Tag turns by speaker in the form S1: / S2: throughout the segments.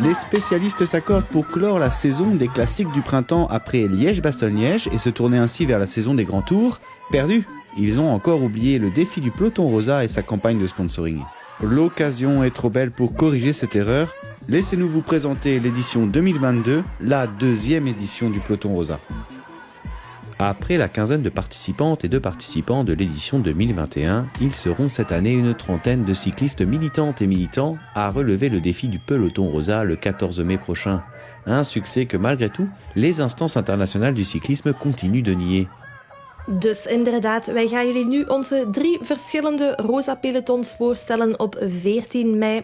S1: Les spécialistes s'accordent pour clore la saison des classiques du printemps après Liège-Bastogne-Liège et se tourner ainsi vers la saison des grands tours. Perdu. Ils ont encore oublié le défi du peloton rosa et sa campagne de sponsoring. L'occasion est trop belle pour corriger cette erreur. Laissez-nous vous présenter l'édition 2022, la deuxième édition du peloton rosa. Après la quinzaine de participantes et de participants de l'édition 2021, ils seront cette année une trentaine de cyclistes militantes et militants à relever le défi du peloton rosa le 14 mai prochain. Un succès que malgré tout, les instances internationales du cyclisme continuent de nier.
S2: Dus inderdaad, wij gaan jullie nu onze 3 verschillende rosa pelotons voorstellen op 14 mei.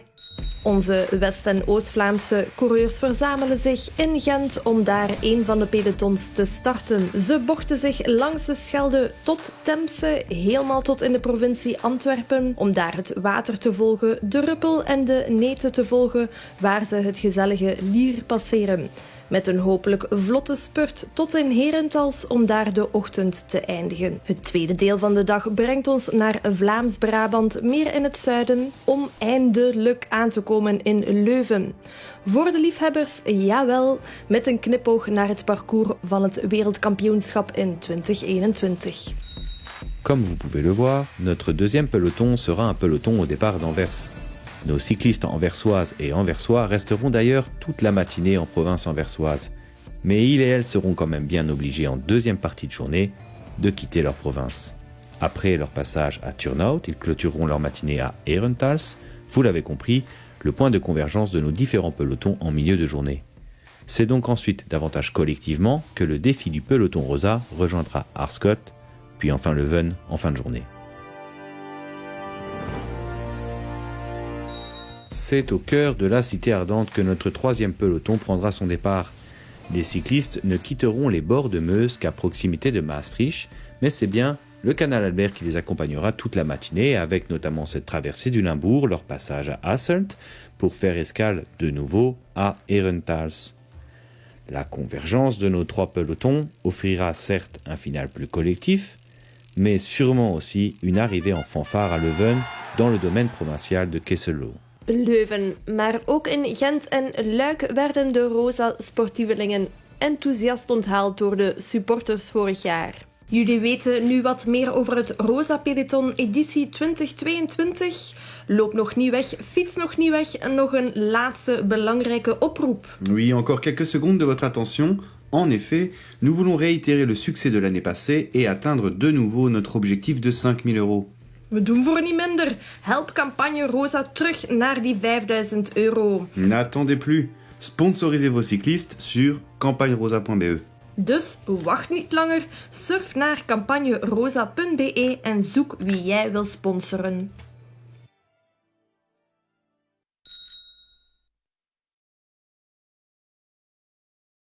S2: Onze West- en Oost-Vlaamse coureurs verzamelen zich in Gent om daar een van de pelotons te starten. Ze bochten zich langs de Schelde tot Temse, helemaal tot in de provincie Antwerpen, om daar het water te volgen, de Ruppel en de Nete te volgen, waar ze het gezellige Lier passeren. Met een hopelijk vlotte spurt tot in Herentals om daar de ochtend te eindigen. Het tweede deel van de dag brengt ons naar Vlaams-Brabant, meer in het zuiden, om eindelijk aan te komen in Leuven. Voor de liefhebbers, jawel, met een knipoog naar het parcours van het wereldkampioenschap in 2021.
S1: Comme vous pouvez le voir, notre deuxième peloton sera un peloton au départ d'Anvers. Nos cyclistes anversoises et anversois resteront d'ailleurs toute la matinée en province anversoise. Mais ils et elles seront quand même bien obligés en deuxième partie de journée de quitter leur province. Après leur passage à Turnhout, ils clôtureront leur matinée à Herentals. Vous l'avez compris, le point de convergence de nos différents pelotons en milieu de journée. C'est donc ensuite davantage collectivement que le défi du peloton rosa rejoindra Arscott, puis enfin Leuven en fin de journée. C'est au cœur de la cité ardente que notre troisième peloton prendra son départ. Les cyclistes ne quitteront les bords de Meuse qu'à proximité de Maastricht, mais c'est bien le canal Albert qui les accompagnera toute la matinée, avec notamment cette traversée du Limbourg, leur passage à Hasselt, pour faire escale de nouveau à Herentals. La convergence de nos 3 pelotons offrira certes un final plus collectif, mais sûrement aussi une arrivée en fanfare à Leuven, dans le domaine provincial de Kesselo.
S2: Leuven, maar ook in Gent en Luik werden de rosa sportievelingen enthousiast onthaald door de supporters vorig jaar. Jullie weten nu wat meer over het Rosa Peloton editie 2022. Loop nog niet weg, fiets nog niet weg en nog een laatste belangrijke oproep.
S1: Oui, encore quelques secondes de votre attention. En effet, nous voulons réitérer le succès de l'année passée et atteindre de nouveau notre objectif de 5 000 €.
S2: We doen voor niet minder. Help campagne Rosa terug naar die €5.000.
S1: N'attendez plus. Sponsorisez vos cyclistes sur campagnerosa.be.
S2: Dus wacht niet langer, surf naar campagnerosa.be en zoek wie jij wil sponsoren.